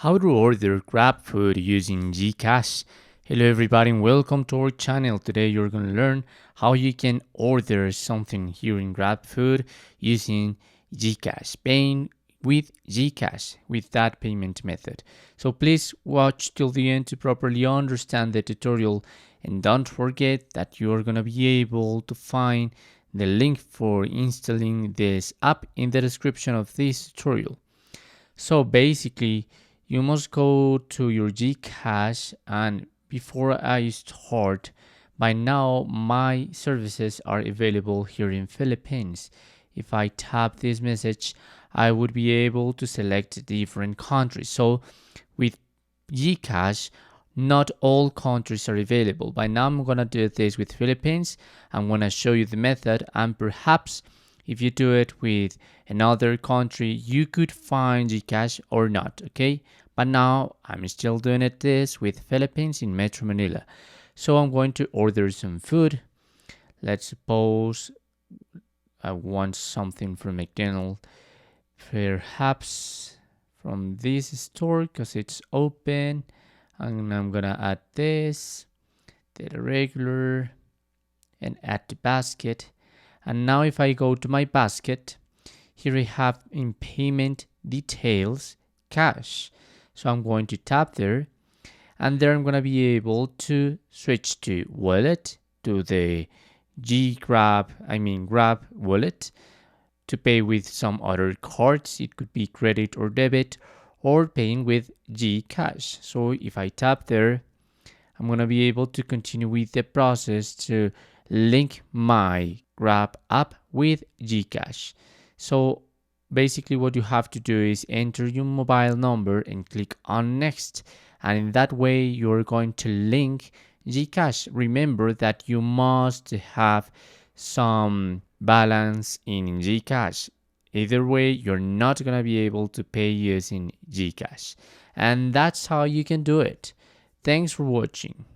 How to order Grabfood using Gcash. Hello everybody and welcome to our channel. Today you're going to learn how you can order something here in Grabfood using Gcash, paying with Gcash with that payment method. So please watch till the end to properly understand the tutorial, and don't forget that you're going to be able to find the link for installing this app in the description of this tutorial. So basically, you must go to your Gcash, and before I start, by now my services are available here in Philippines. If I tap this message, I would be able to select different countries. So with Gcash, not all countries are available. By now I'm gonna do this with Philippines. I'm gonna show you the method, and perhaps if you do it with another country, you could find Gcash or not, okay? But now I'm still doing this with Philippines in Metro Manila. So I'm going to order some food. Let's suppose I want something from McDonald's, perhaps from this store because it's open. And I'm gonna add this, the regular, and add the basket. And now if I go to my basket, here I have in payment details, cash. So I'm going to tap there, and there I'm going to be able to switch to wallet, to the Grab wallet, to pay with some other cards. It could be credit or debit, or paying with Gcash. So if I tap there, I'm going to be able to continue with the process to link my Grab app with Gcash. So basically what you have to do is enter your mobile number and click on next. And in that way, you're going to link Gcash. Remember that you must have some balance in Gcash. Either way, you're not going to be able to pay using Gcash. And that's how you can do it. Thanks for watching.